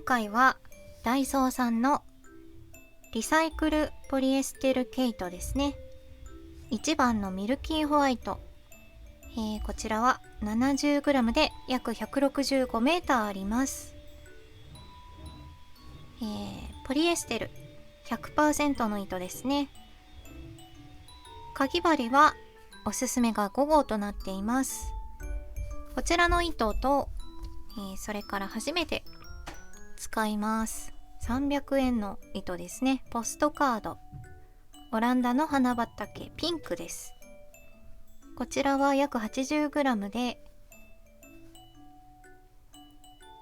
回はダイソーさんのリサイクルポリエステル毛糸ですね。1番のミルキーホワイト、こちらは 70g で約 165m あります。ポリエステル 100% の糸ですね。かぎ針はおすすめが5号となっています。こちらの糸と、それから初めて使います300円の糸ですね。ポストカード、オランダの花畑ピンクです。こちらは約 80g で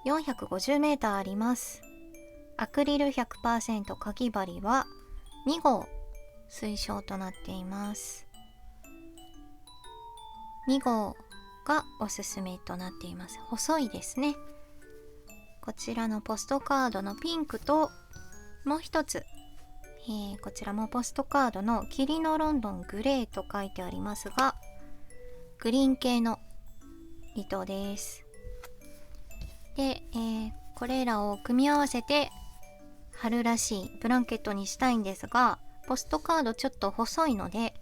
450m あります。アクリル 100% かぎ針は2号推奨となっています。2号がおすすめとなっています。細いですね。こちらのポストカードのピンクと、もう一つ、こちらもポストカードの霧のロンドングレーと書いてありますが、グリーン系の糸です。で、これらを組み合わせて春らしいブランケットにしたいんですが、ポストカードちょっと細いので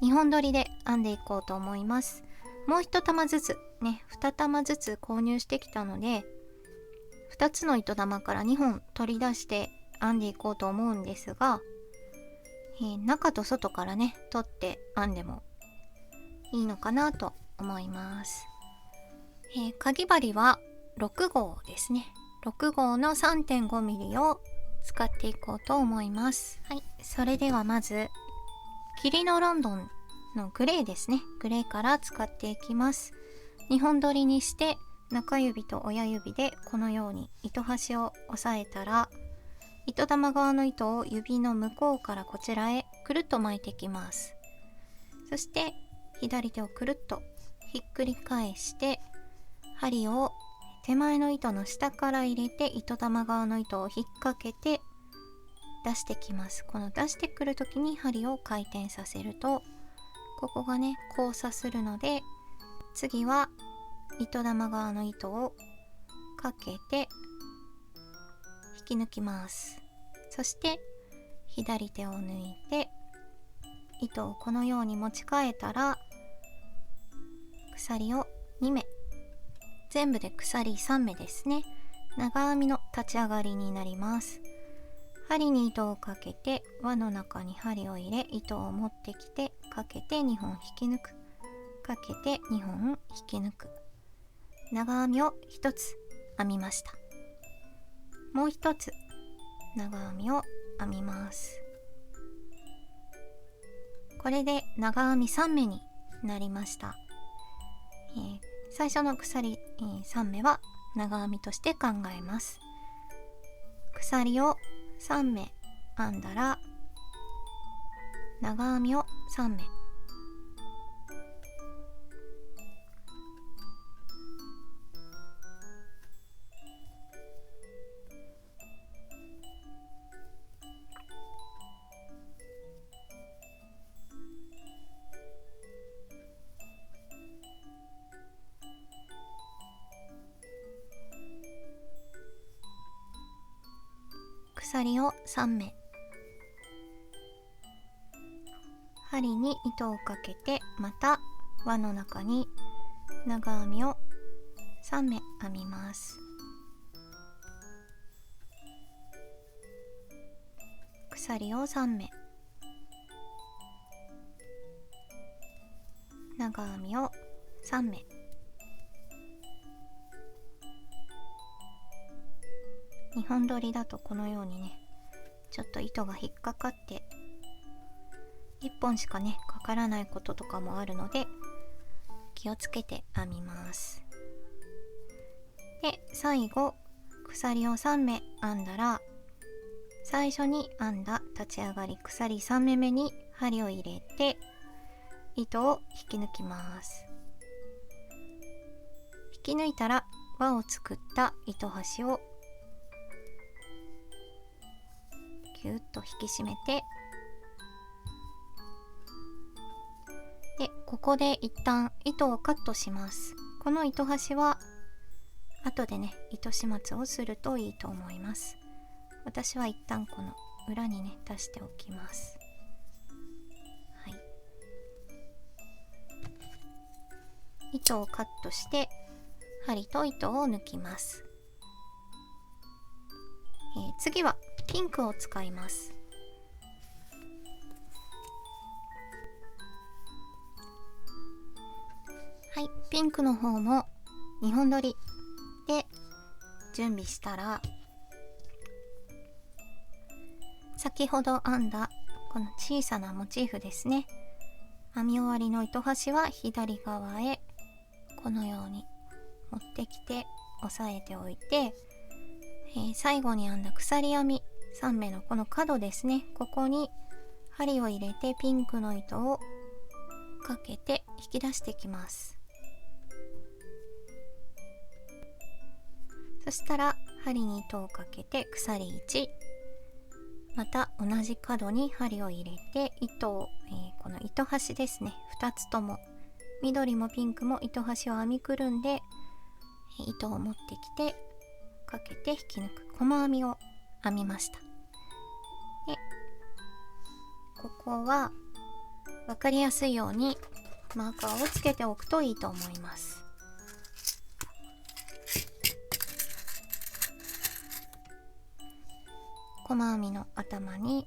2本取りで編んでいこうと思います。もう1玉ずつね、2玉ずつ購入してきたので、2つの糸玉から2本取り出して編んでいこうと思うんですが、中と外からね取って編んでもいいのかなと思います。かぎ針は6号ですね。6号の 3.5mm を使っていこうと思います。はい、それではまず霧のロンドンのグレーですね。グレーから使っていきます。2本取りにして中指と親指でこのように糸端を押さえたら、糸玉側の糸を指の向こうからこちらへくるっと巻いていきます。そして左手をくるっとひっくり返して針を手前の糸の下から入れて糸玉側の糸を引っ掛けて出してきます。この出してくる時に針を回転させるとここがね交差するので、次は糸玉側の糸をかけて引き抜きます。そして左手を抜いて糸をこのように持ち替えたら、鎖を2目、全部で鎖3目ですね。長編みの立ち上がりになります。針に糸をかけて輪の中に針を入れ、糸を持ってきてかけて2本引き抜く、かけて2本引き抜く、長編みを1つ編みました。もう1つ長編みを編みます。これで長編み3目になりました。最初の鎖、3目は長編みとして考えます。鎖を3目編んだら長編みを3目、鎖を3目、針に糸をかけてまた輪の中に長編みを3目編みます。鎖を3目、長編みを3目、2本取りだとこのようにねちょっと糸が引っかかって1本しかねかからないこととかもあるので気をつけて編みます。で最後鎖を3目編んだら、最初に編んだ立ち上がり鎖3目目に針を入れて糸を引き抜きます。引き抜いたら輪を作った糸端をぎゅっと引き締めて、でここで一旦糸をカットします。この糸端は後でね糸始末をするといいと思います。私は一旦この裏にね出しておきます。はい、糸をカットして針と糸を抜きます。次はピンクを使います。はい、ピンクの方も2本取りで準備したら、先ほど編んだこの小さなモチーフですね、編み終わりの糸端は左側へこのように持ってきて押さえておいて、最後に編んだ鎖編み3目のこの角ですね、ここに針を入れてピンクの糸をかけて引き出していきます。そしたら針に糸をかけて鎖1、また同じ角に針を入れて糸を、この糸端ですね、2つとも緑もピンクも糸端を編みくるんで、糸を持ってきてかけて引き抜く細編みを編みました。でここは分かりやすいようにマーカーをつけておくといいと思います。細編みの頭に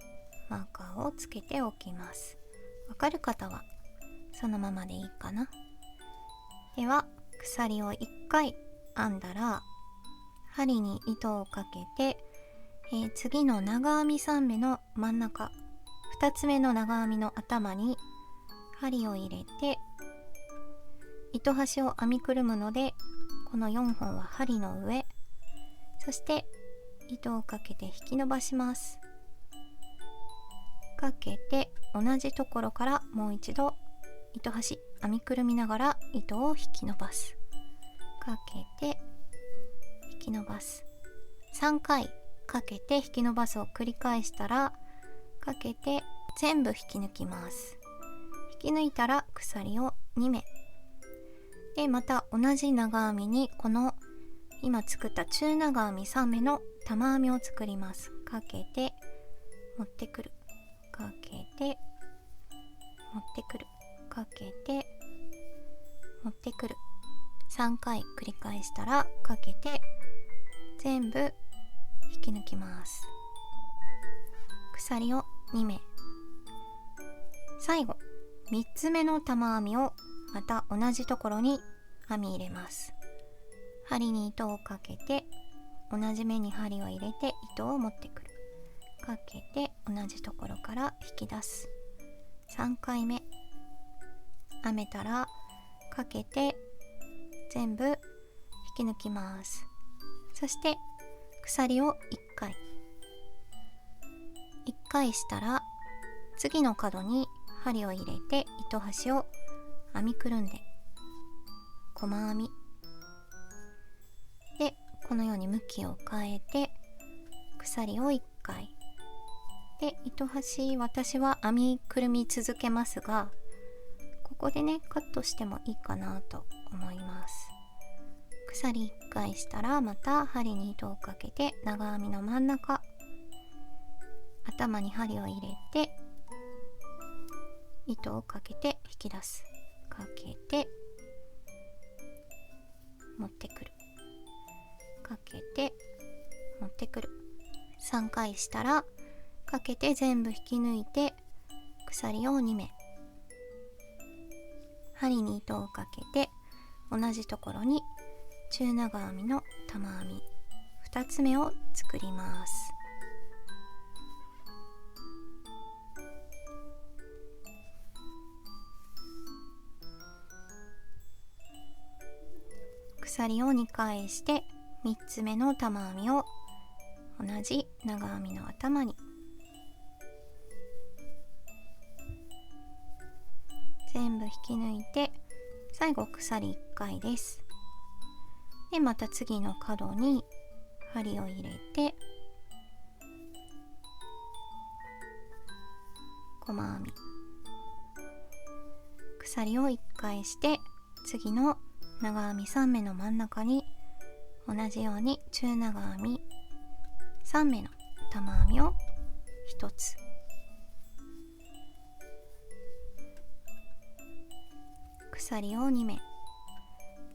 マーカーをつけておきます。わかる方はそのままでいいかな。では鎖を1回編んだら針に糸をかけて、次の長編み3目の真ん中2つ目の長編みの頭に針を入れて糸端を編みくるむので、この4本は針の上、そして糸をかけて引き伸ばします。かけて同じところからもう一度糸端編みくるみながら糸を引き伸ばす。かけて引き伸ばす。3回かけて引き伸ばすを繰り返したら、かけて全部引き抜きます。引き抜いたら鎖を2目で、また同じ長編みにこの今作った中長編み3目の玉編みを作ります。かけて持ってくる、かけて持ってくる、かけて持ってくる、3回繰り返したらかけて全部引き抜きます。鎖を2目、最後3つ目の玉編みをまた同じところに編み入れます。針に糸をかけて同じ目に針を入れて糸を持ってくる、かけて同じところから引き出す。3回目編めたらかけて全部引き抜きます。そして鎖を1回したら次の角に針を入れて糸端を編みくるんで細編みで、このように向きを変えて鎖を1回で、糸端私は編みくるみ続けますが、ここでねカットしてもいいかなと思います。鎖1回したらまた針に糸をかけて長編みの真ん中頭に針を入れて糸をかけて引き出す、かけて持ってくる、かけて持ってくる、3回したらかけて全部引き抜いて鎖を2目、針に糸をかけて同じところに中長編みの玉編み2つ目を作ります。鎖を2回して3つ目の玉編みを同じ長編みの頭に全部引き抜いて、最後鎖1回です。でまた次の角に針を入れて細編み、鎖を1回して次の長編み3目の真ん中に同じように中長編み3目の玉編みを1つ、鎖を2目、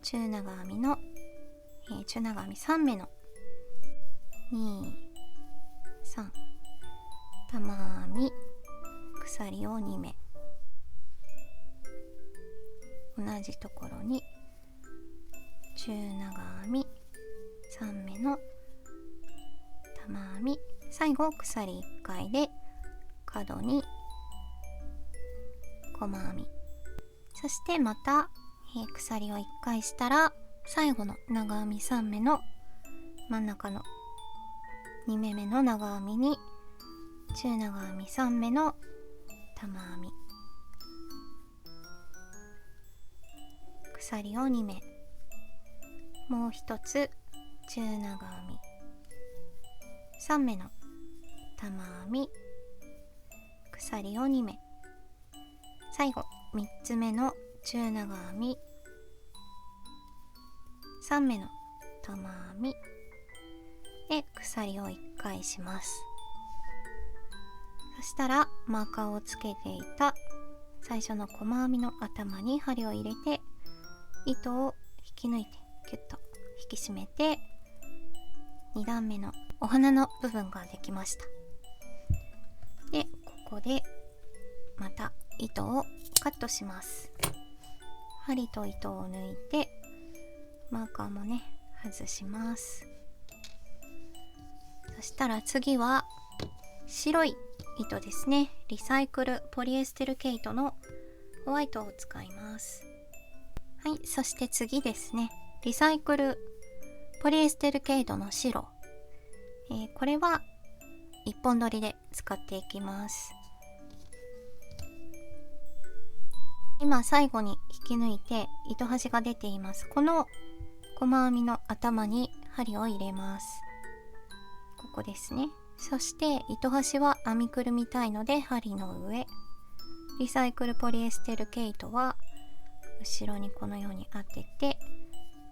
中長編みの、中長編み3目の2、3、玉編み、鎖を2目、同じところに中長編み3目の玉編み、最後鎖1回で角に細編み、そしてまた、鎖を1回したら最後の長編み3目の真ん中の2目目の長編みに中長編み3目の玉編み、鎖を2目、もう一つ中長編み3目の玉編み、鎖を2目、最後3つ目の中長編み3目の玉編みで鎖を1回します。そしたらマーカーをつけていた最初の細編みの頭に針を入れて糸を引き抜いてキュッと引き締めて、2段目のお花の部分ができました。でここでまた糸をカットします。針と糸を抜いてマーカーもね外します。そしたら次は白い糸ですね。リサイクルポリエステル毛糸のホワイトを使います。はい、そして次ですね、リサイクルポリエステル毛糸の白、これは1本取りで使っていきます。今最後に引き抜いて糸端が出ています。この細編みの頭に針を入れます。ここですね。そして糸端は編みくるみたいので針の上、リサイクルポリエステル毛糸は後ろにこのように当てて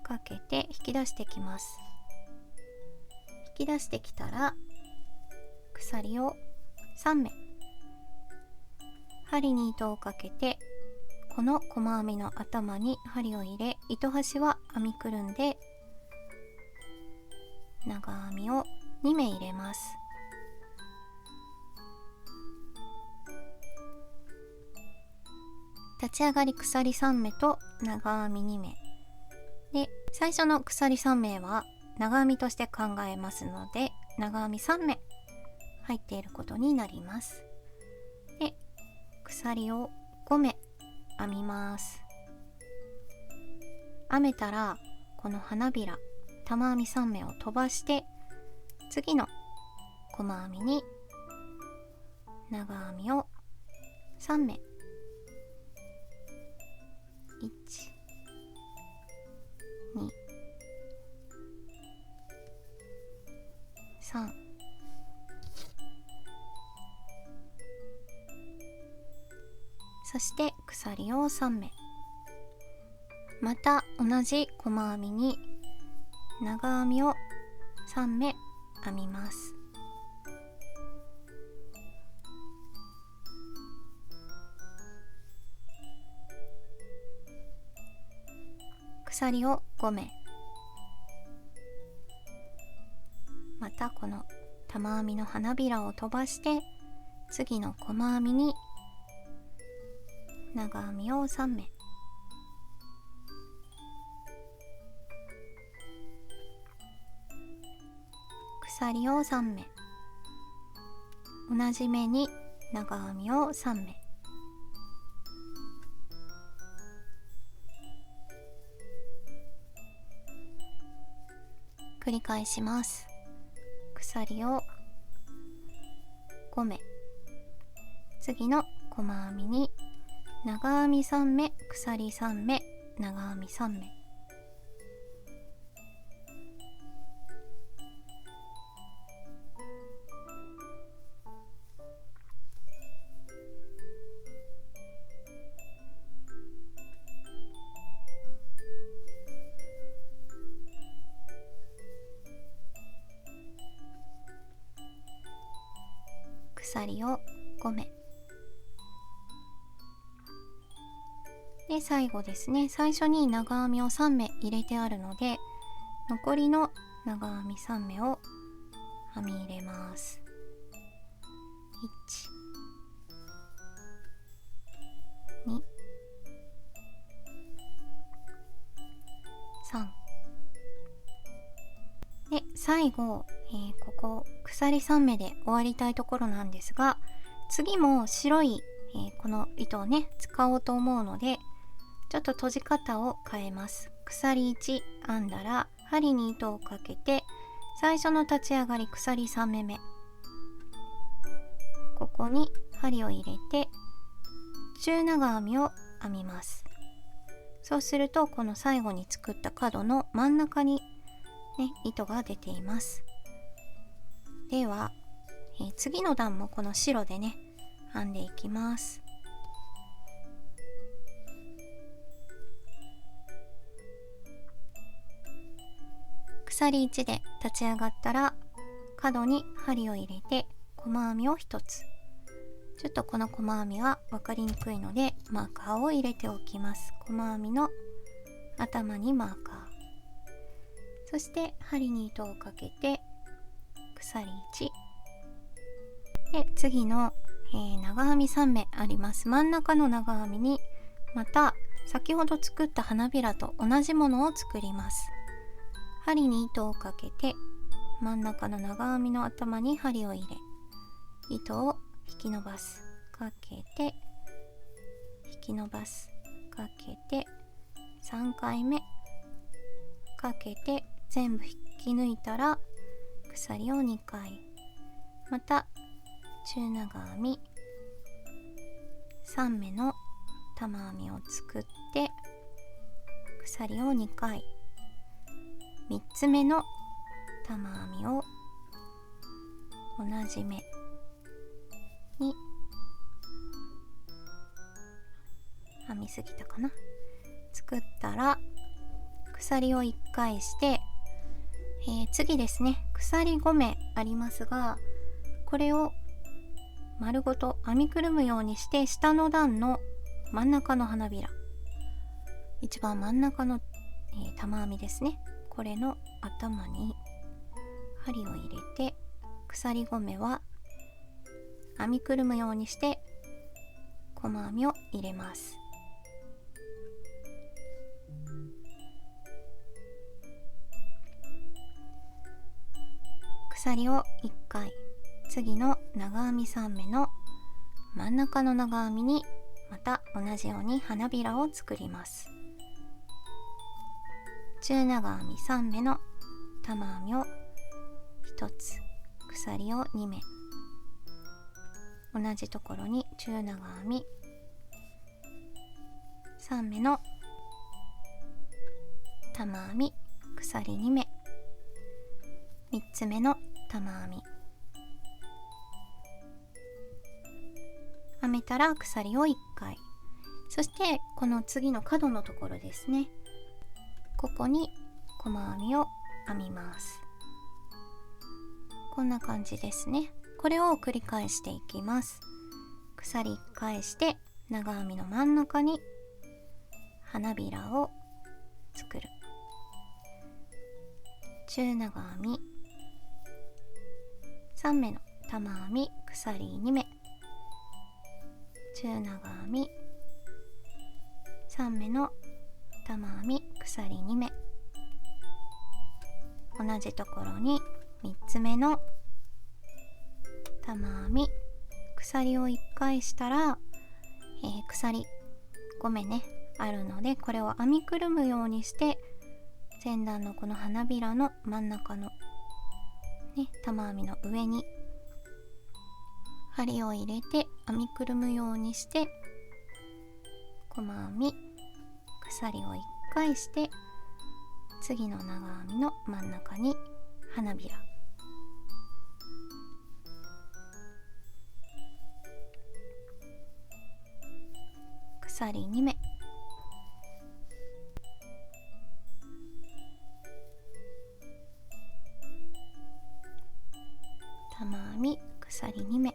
かけて引き出してきます。引き出してきたら鎖を3目、針に糸をかけてこの細編みの頭に針を入れ、糸端は編みくるんで長編みを2目入れます。立ち上がり鎖3目と長編み2目で、最初の鎖3目は長編みとして考えますので長編み3目入っていることになります。で鎖を5目編みます。編めたらこの花びら玉編み3目を飛ばして次の細編みに長編みを3目、1、2、3、そして鎖を3目、また同じ細編みに長編みを3目編みます。鎖を5目、またこの玉編みの花びらを飛ばして次の細編みに長編みを3目、鎖を3目、同じ目に長編みを3目、繰り返します。鎖を5目、次の細編みに長編み3目、鎖3目、長編み3目、鎖を5目で、最後ですね、最初に長編みを3目入れてあるので、残りの長編み3目を編み入れます。1、2、3で、最後、ここ鎖3目で終わりたいところなんですが、次も白い、この糸をね使おうと思うので、ちょっと閉じ方を変えます。鎖1編んだら針に糸をかけて、最初の立ち上がり鎖3目目、ここに針を入れて中長編みを編みます。そうするとこの最後に作った角の真ん中にね、糸が出ています。では、次の段もこの白でね編んでいきます。鎖1で立ち上がったら角に針を入れて細編みを1つ。ちょっとこの細編みは分かりにくいのでマーカーを入れておきます。細編みの頭にマーカー、そして針に糸をかけて鎖1で、次の、長編み3目あります。真ん中の長編みにまた先ほど作った花びらと同じものを作ります。針に糸をかけて真ん中の長編みの頭に針を入れ、糸を引き伸ばす、かけて引き伸ばす、かけて3回目かけて全部引き抜いたら鎖を2回、また中長編み3目の玉編みを作って鎖を2回、3つ目の玉編みを同じ目に編みすぎたかな、作ったら鎖を1回して、次ですね、鎖5目ありますが、これを丸ごと編みくるむようにして下の段の真ん中の花びら、一番真ん中の、玉編みですね、これの頭に針を入れて鎖5目は編みくるむようにして細編みを入れます。鎖を1回、次の長編み3目の真ん中の長編みにまた同じように花びらを作ります。中長編み3目の玉編みを1つ、鎖を2目、同じところに中長編み3目の玉編み、鎖2目、3つ目の玉編み、編めたら鎖を1回、そしてこの次の角のところですね、ここに細編みを編みます。こんな感じですね。これを繰り返していきます。鎖1回して長編みの真ん中に花びらを作る、中長編み3目の玉編み、鎖2目、中長編み3目の玉編み、鎖2目、同じところに3つ目の玉編み、鎖を1回したら、鎖5目ねあるので、これを編みくるむようにして前段のこの花びらの真ん中の、ね、玉編みの上に針を入れて編みくるむようにして細編み、鎖を1回して次の長編みの真ん中に花びら、鎖2目、玉編み、鎖2目、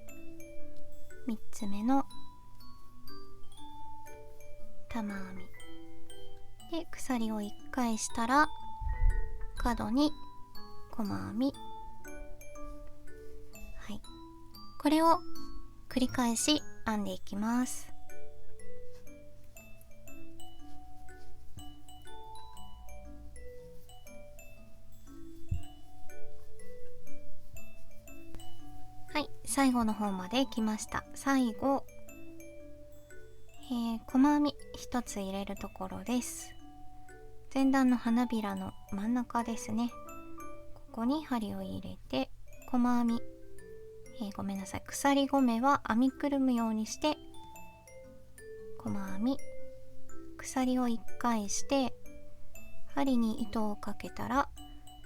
3つ目の玉編みで鎖を1回したら角に細編み、はい、これを繰り返し編んでいきます。はい、最後の方まで来ました。最後、細編み1つ入れるところです。前段の花びらの真ん中ですね。ここに針を入れて細編み、ごめんなさい、鎖5目は編みくるむようにして細編み、鎖を1回して針に糸をかけたら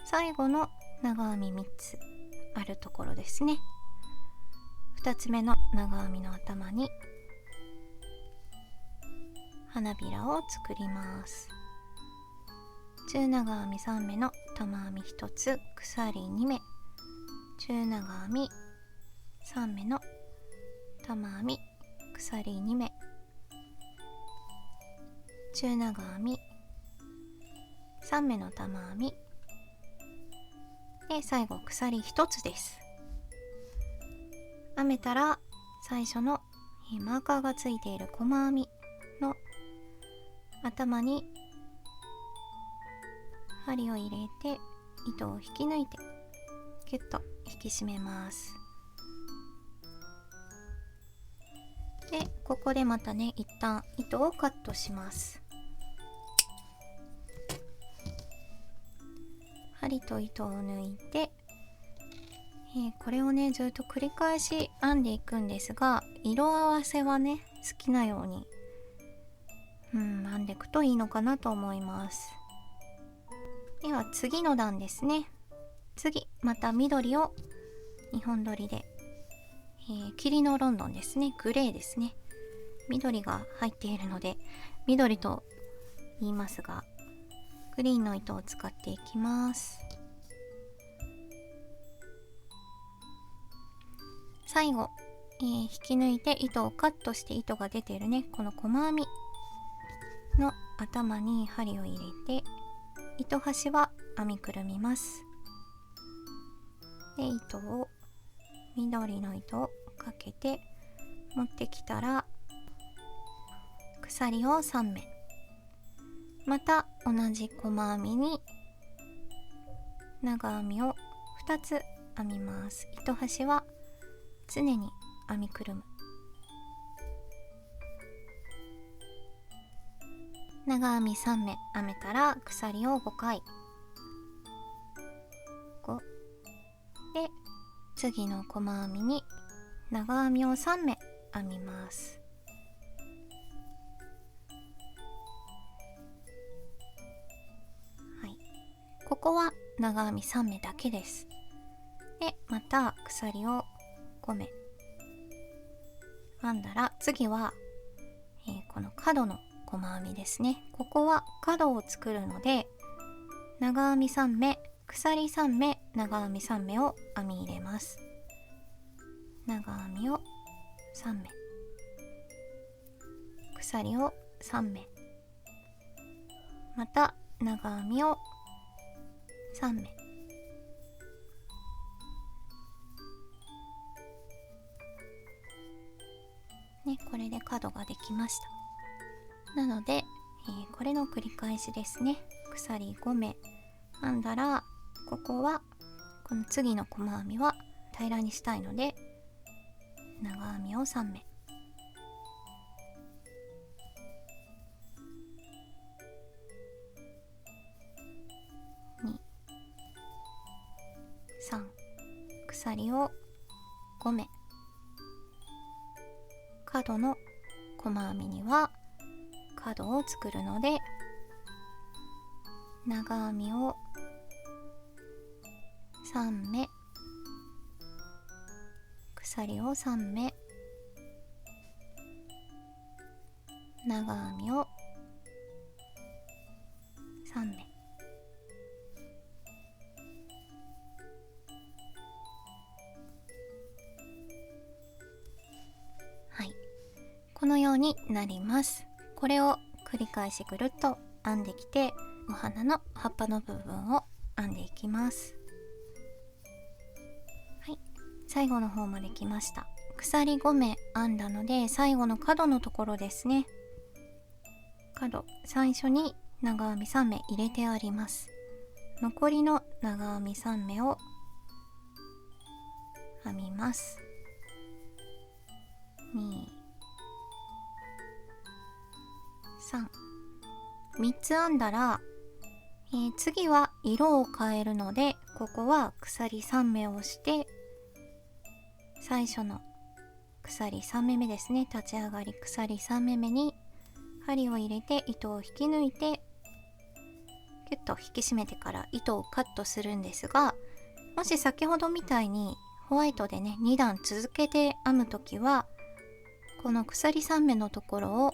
最後の長編み3つあるところですね。2つ目の長編みの頭に花びらを作ります。中長編み3目の玉編み1つ、鎖2目、中長編み3目の玉編み、鎖2目、中長編み3目の玉編みで、最後鎖1つです。編めたら最初のマーカーがついている細編みの頭に針を入れて糸を引き抜いてギュッと引き締めます。で、ここでまたね、一旦糸をカットします。針と糸を抜いて、これをねずっと繰り返し編んでいくんですが、色合わせはね好きなように編んでいくといいのかなと思います。では次の段ですね。次また緑を2本取りで、霧のロンドンですね、グレーですね、緑が入っているので緑と言いますが、グリーンの糸を使っていきます。最後、引き抜いて糸をカットして糸が出ているね、この細編みの頭に針を入れて糸端は編みくるみます。で、緑の糸をかけて持ってきたら鎖を3目、また同じ細編みに長編みを2つ編みます。糸端は常に編みくるむ。長編み3目編めたら鎖を5回、5で、次の細編みに長編みを3目編みます。はい、ここは長編み3目だけです。で、また鎖を5目編んだら次は、この角の細編みですね。ここは角を作るので長編み3目、鎖3目、長編み3目を編み入れます。長編みを3目、鎖を3目、また長編みを3目、ね、これで角ができました。なので、これの繰り返しですね。鎖5目編んだら、ここはこの次の細編みは平らにしたいので長編みを3目、2、3、鎖を5目、角の細編みには角を作るので長編みを3目、鎖を3目、長編みを3目、うになります。これを繰り返しぐるっと編んできて、お花の葉っぱの部分を編んでいきます。はい、最後の方まで来ました。鎖5目編んだので、最後の角のところですね。角最初に長編み3目入れてあります。残りの長編み3目を編みます。2、3、3つ編んだら、次は色を変えるので、ここは鎖3目をして最初の鎖3目目ですね、立ち上がり鎖3目目に針を入れて糸を引き抜いてキュッと引き締めてから糸をカットするんですが、もし先ほどみたいにホワイトでね2段続けて編むときは、この鎖3目のところを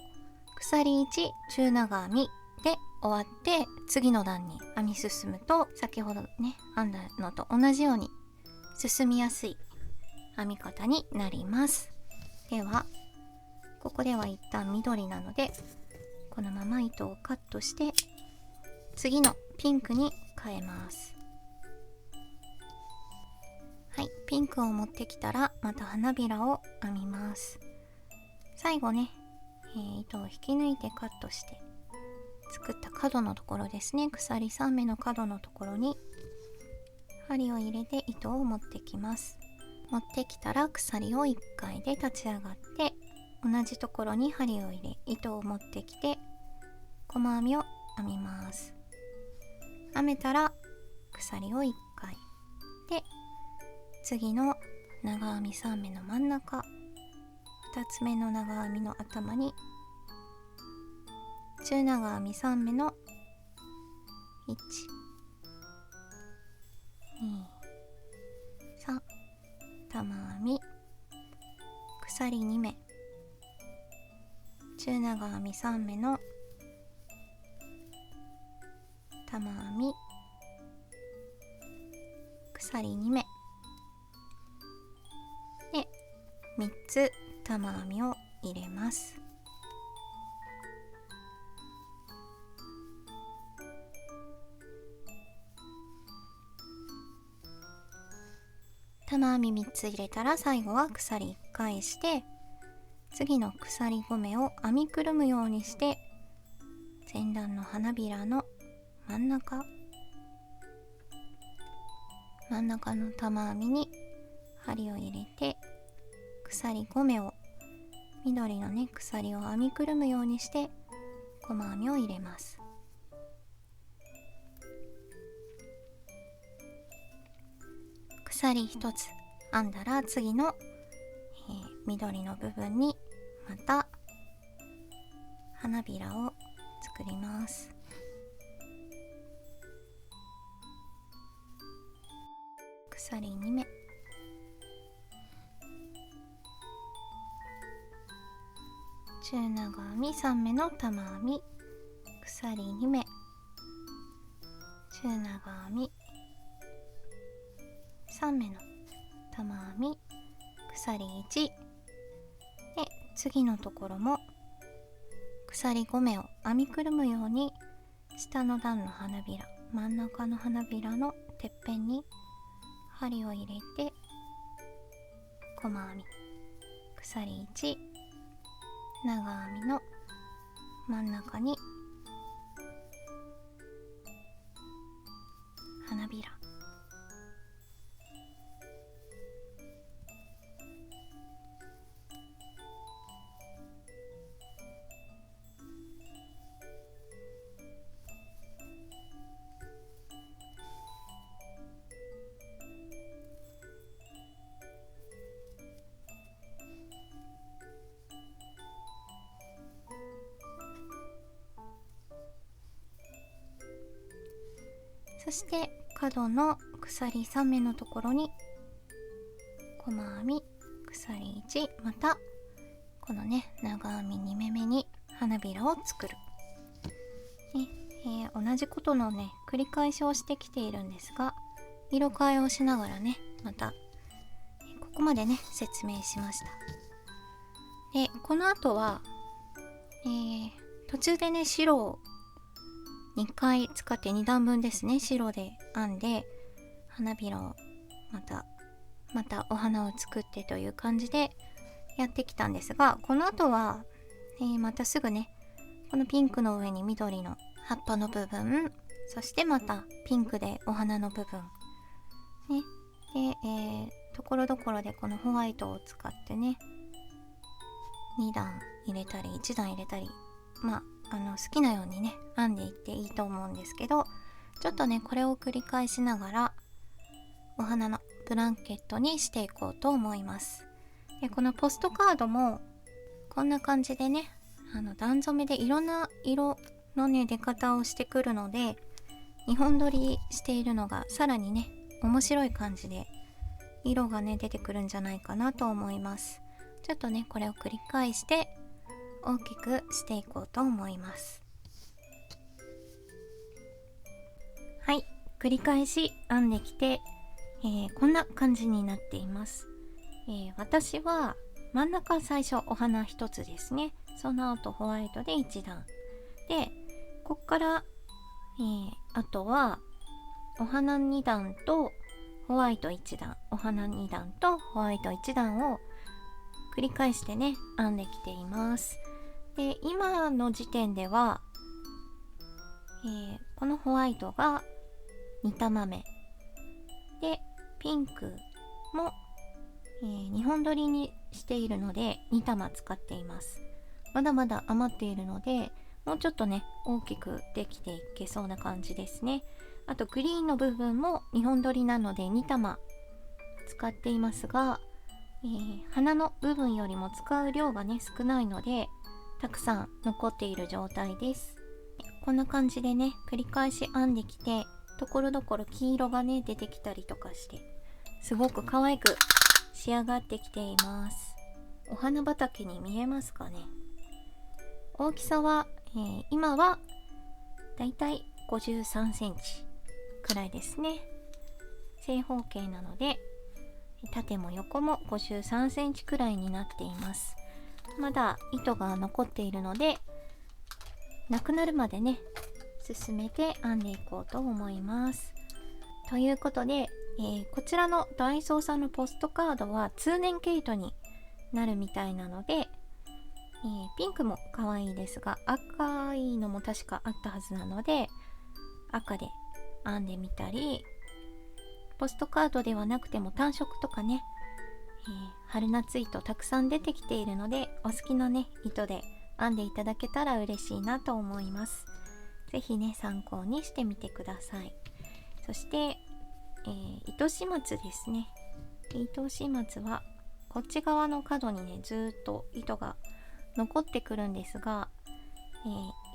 鎖1中長編みで終わって次の段に編み進むと、先ほどね編んだのと同じように進みやすい編み方になります。ではここでは一旦緑なのでこのまま糸をカットして次のピンクに変えます。はい、ピンクを持ってきたらまた花びらを編みます。最後ね、糸を引き抜いてカットして作った角のところですね、鎖3目の角のところに針を入れて糸を持ってきます。持ってきたら鎖を1回で立ち上がって同じところに針を入れ糸を持ってきて細編みを編みます。編めたら鎖を1回で、次の長編み3目の真ん中2つ目の長編みの頭に中長編み3目の1、2、3玉編み鎖2目中長編み3目の玉編み鎖2目で3つ玉編みを入れます。玉編み3つ入れたら最後は鎖1回して次の鎖5目を編みくるむようにして前段の花びらの真ん中の玉編みに針を入れて鎖5目を緑のね鎖を編みくるむようにして細編みを入れます。鎖1つ編んだら次の、緑の部分にまた花びらを作ります。鎖2目中長編み3目の玉編み鎖2目中長編み3目の玉編み鎖1で、次のところも鎖5目を編みくるむように下の段の花びら真ん中の花びらのてっぺんに針を入れて細編み鎖1長編みの真ん中に花びらそして角の鎖3目のところに細編み鎖1またこのね長編み2目目に花びらを作る、同じことのね繰り返しをしてきているんですが、色替えをしながらねまたここまでね説明しました。でこの後は途中でね白を2回使って2段分ですね、白で編んで花びらをまたお花を作ってという感じでやってきたんですが、この後は、またすぐねこのピンクの上に緑の葉っぱの部分、そしてまたピンクでお花の部分ねで、ところどころでこのホワイトを使ってね2段入れたり1段入れたり、好きなようにね編んでいっていいと思うんですけど、ちょっとねこれを繰り返しながらお花のブランケットにしていこうと思います。でこのポストカードもこんな感じでね段染めでいろんな色のね出方をしてくるので、2本取りしているのがさらにね面白い感じで色がね出てくるんじゃないかなと思います。ちょっとねこれを繰り返して大きくしていこうと思います。はい、繰り返し編んできて、こんな感じになっています。私は真ん中最初お花1つですね。その後ホワイトで1段で、こっから、あとはお花2段とホワイト1段、お花2段とホワイト1段を繰り返してね編んできています。で今の時点では、このホワイトが2玉目で、ピンクも、2本取りにしているので2玉使っています。まだまだ余っているので、もうちょっとね大きくできていけそうな感じですね。あとグリーンの部分も2本取りなので2玉使っていますが、花の部分よりも使う量がね少ないのでたくさん残っている状態です。こんな感じでね繰り返し編んできて、ところどころ黄色がね出てきたりとかしてすごく可愛く仕上がってきています。お花畑に見えますかね。大きさは、今はだいたい53センチくらいですね。正方形なので縦も横も53センチくらいになっています。まだ糸が残っているので、なくなるまでね進めて編んでいこうと思います。ということで、こちらのダイソーさんのポストカードは通年毛糸になるみたいなので、ピンクも可愛いですが赤いのも確かあったはずなので、赤で編んでみたり、ポストカードではなくても単色とかね、春夏糸たくさん出てきているので、お好きなね糸で編んでいただけたら嬉しいなと思います。ぜひね参考にしてみてください。そして、糸始末ですね。糸始末はこっち側の角にねずっと糸が残ってくるんですが、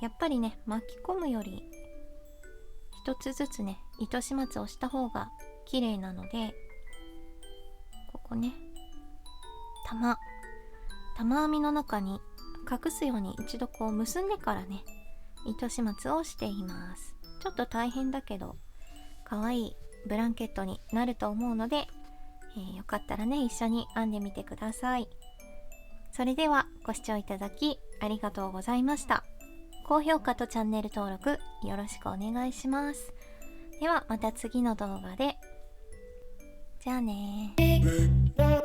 やっぱりね巻き込むより一つずつね糸始末をした方が綺麗なので、ここね玉編みの中に隠すように一度こう結んでからね糸始末をしています。ちょっと大変だけど可愛いブランケットになると思うので、よかったらね一緒に編んでみてください。それではご視聴いただきありがとうございました。高評価とチャンネル登録よろしくお願いします。ではまた次の動画で。じゃあねー。